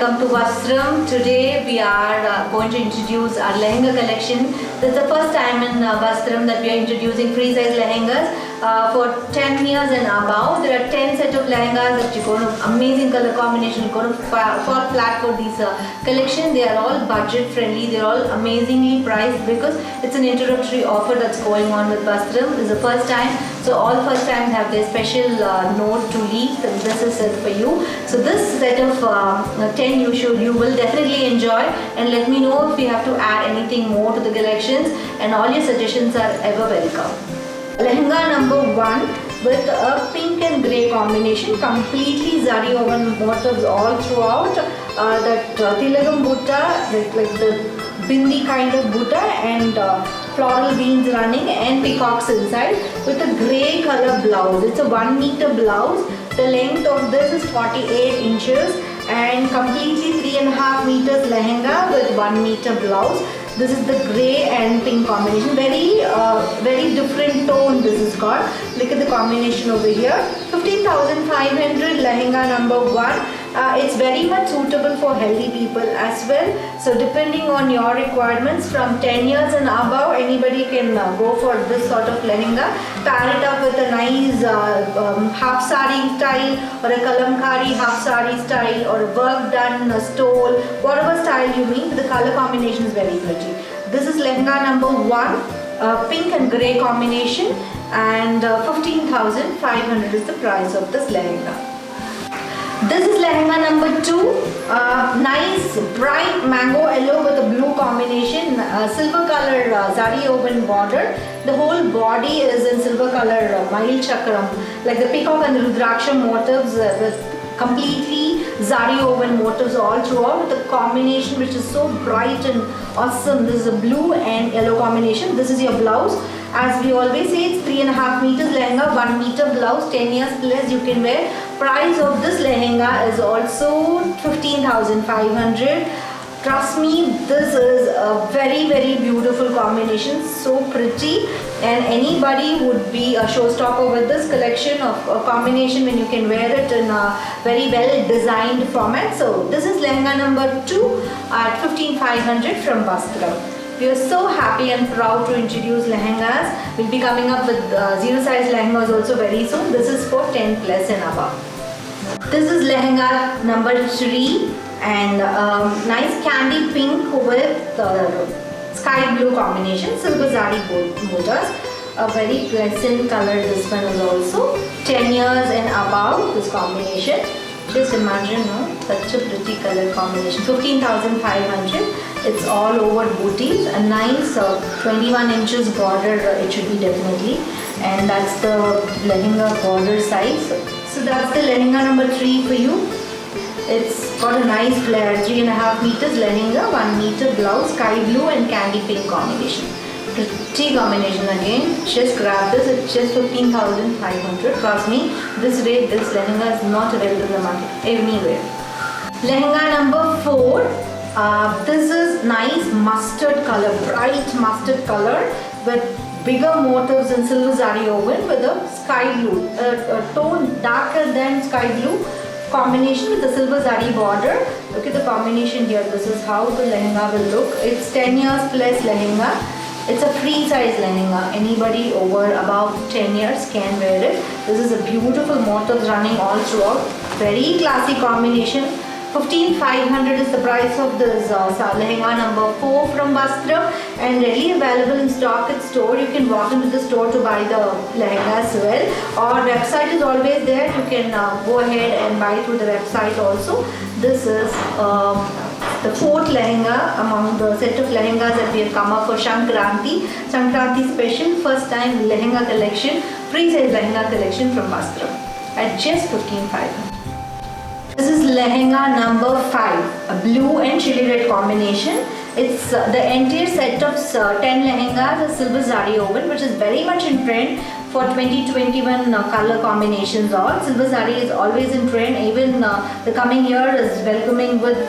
welcome to Vastram. Today we are going to introduce our lehenga collection. This is the first time in Vastram that we are introducing free size lehengas for 10 years and above. There are 10 set of lehengas that you're going to, amazing color combination, you're going to fall flat for these collection. They are all budget friendly, they are all amazingly priced because it's an introductory offer that's going on with Vastram. This is the first time, so all first times have their special note to leave, and this is it for you. So this set of 10 you will definitely enjoy, and let me know if you have to add anything more to the collections, and all your suggestions are ever welcome. Lehenga number 1 with a pink and grey combination, completely zari woven motifs all throughout. That tilagam butta, like the bindi kind of butta, and floral beans running and peacocks inside with a grey color blouse. It's a 1 meter blouse. The length of this is 48 inches and completely 3.5 meters lehenga with 1 meter blouse. This is the grey and pink combination. Very different tone this is got. Look at the combination over here. 15,500 lehenga number 1. It's very much suitable for healthy people as well. So depending on your requirements, from 10 years and above, anybody can go for this sort of lehenga. Pair it up with a nice half sari style or a kalamkari half sari style or a work done stole, whatever style you mean. The color combination is very pretty. This is lehenga number 1, pink and grey combination, and 15,500 is the price of this lehenga. This is lehenga number 2, nice bright mango yellow with a blue combination, silver color zari woven border. The whole body is in silver color mail chakram, like the peacock and the rudraksha motifs with completely zari woven motifs all throughout, with a combination which is so bright and awesome. This is a blue and yellow combination. This is your blouse. As we always say, it's 3.5 meters lehenga, 1 meter blouse, 10 years plus you can wear. Price of this lehenga is also 15,500. Trust me, this is a very beautiful combination, so pretty, and anybody would be a showstopper with this collection of a combination when you can wear it in a very well designed format. So this is lehenga number 2 at 15,500 from Vastram. We are so happy and proud to introduce lehengas. We'll be coming up with zero size lehengas also very soon. This is for 10 plus and above. This is lehenga number 3, and nice candy pink with sky blue combination, silver zari borders. A very pleasant color this one is also. 10 years and above this combination. Just imagine, no? Such a pretty color combination. 15,500. It's all over booties. A nice 21 inches border it should be definitely. And that's the lehenga border size. So that's the lehenga number 3 for you. It's got a nice flare. 3.5 meters lehenga, 1 meter blouse, sky blue and candy pink combination. Pretty combination again. Just grab this. It's just 15,500. Trust me, this rate, this lehenga is not available in the market anywhere. Lehenga number 4. This is nice mustard color, bright mustard color with bigger motifs in silver zari woven with a sky blue, a tone darker than sky blue combination with the silver zari border. Look at the combination here. This is how the lehenga will look. It's 10 years plus lehenga. It's a free size lehenga. Anybody over above 10 years can wear it. This is a beautiful motif running all throughout. Very classy combination. 15,500 is the price of this lehenga number 4 from Vastram, and readily available in stock at store. You can walk into the store to buy the lehenga as well. Our website is always there. You can go ahead and buy through the website also. This is the 4th lehenga among the set of lehengas that we have come up for Sankranti. Sankranti special, first time lehenga collection, free size lehenga collection from Vastram at just 15,500. This is lehenga number 5, a blue and chili red combination. It's the entire set of 10 lehengas, a silver zari woven, which is very much in trend for 2021 color combinations. All silver zari is always in trend. Even the coming year is welcoming with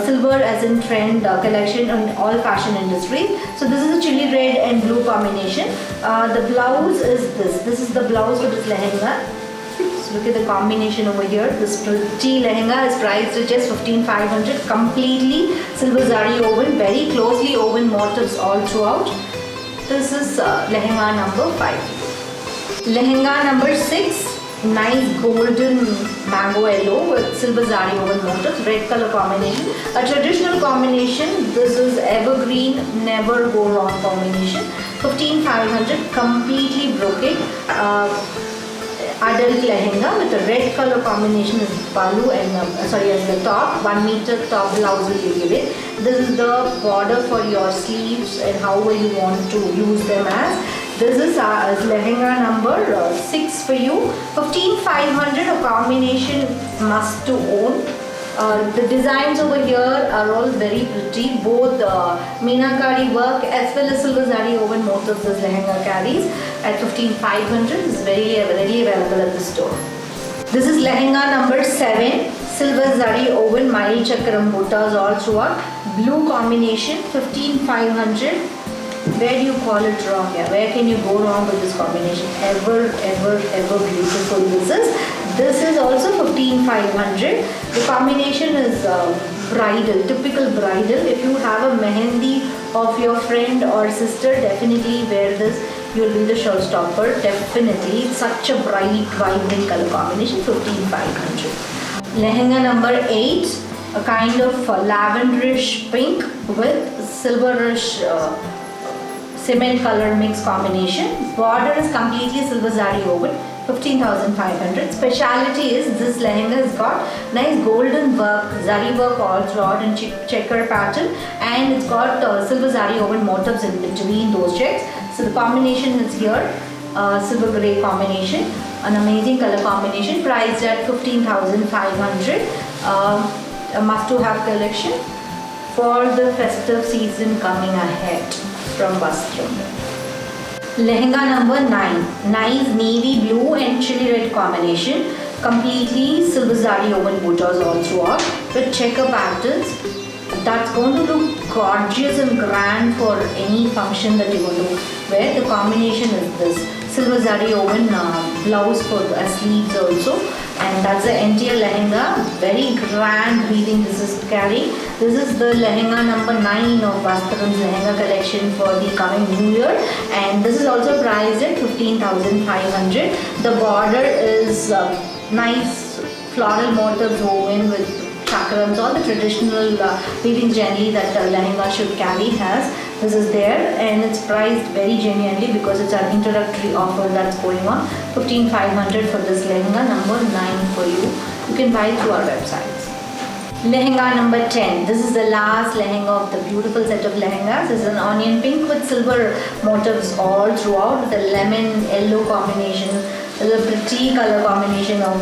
silver as in trend collection in all fashion industries. So this is a chili red and blue combination. The blouse is this. This is the blouse for this lehenga. look at the combination over here. This pretty lehenga is priced at just 15,500. Completely silver zari woven, very closely woven motifs all throughout. This is lehenga number 5. Lehenga number 6. Nice golden mango yellow with silver zari woven motifs, red color combination. A traditional combination. This is evergreen, never go wrong combination. 15,500, completely brocade. Adult lehenga with a red color combination as balu and as the top. 1 meter top blouse will you give it. This is the border for your sleeves and however you want to use them as. This is lehenga number 6 for you. 15,500, a combination must to own. The designs over here are all very pretty. Both meenakari work as well as silver zari woven motifs this lehenga carries at 15,500. Is very readily available at the store. This is lehenga number 7. Silver zari woven mile chakram buttas all throughout. Blue combination, 15,500. Where do you call it wrong? Yeah, where can you go wrong with this combination? Ever beautiful this is also 15,500. The combination is bridal, typical bridal. If you have a mehendi of your friend or sister, definitely wear this. You'll be the showstopper. Definitely, it's such a bright, vibrant color combination. 15,500. Lehenga number 8, a kind of lavenderish pink with silverish cement color mix combination. Border is completely silver zari woven. 15,500. Speciality is this lehenga has got nice golden work, zari work all throughout in checker pattern, and it's got silver zari woven motifs in between those checks. So the combination is here, silver grey combination, an amazing color combination, priced at 15,500. A must-to-have collection for the festive season coming ahead from Vastram. Lehenga number 9. Nice navy blue and chili red combination. Completely silver zari woven buttas all throughout with checker patterns. That's going to look gorgeous and grand for any function that you're going to wear. The combination is this silver zari woven blouse for sleeves also. And that's the entire lehenga. Very grand breathing this is carrying. This is the lehenga number 9 of Vastram's lehenga collection for the coming new year. And this is also priced at 15,500. The border is nice floral motifs woven with chakrams, all the traditional weaving generally that lehenga should carry has. This is there and it's priced very genuinely because it's an introductory offer that's going on. 15,500 for this lehenga number 9 for you. You can buy through our websites. Lehenga number 10. This is the last lehenga of the beautiful set of lehengas. This is an onion pink with silver motifs all throughout with a lemon yellow combination. There's a pretty color combination of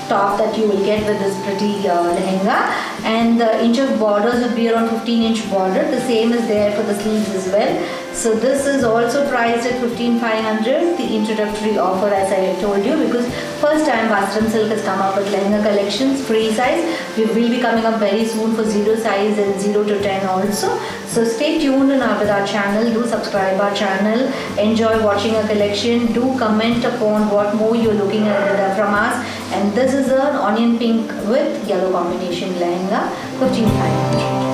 top that you will get with this pretty lehenga, and the inch of borders will be around 15-inch border. The same is there for the sleeves as well. So this is also priced at 15,500. The introductory offer, as I told you, because first time Vastram Silk has come up with lehenga collections, free size. We will be coming up very soon for 0 size and 0 to 10 also. So stay tuned with our channel. Do subscribe our channel. Enjoy watching our collection. Do comment upon what more you're looking at from us. And this is an onion pink with yellow combination lehenga, 15,500.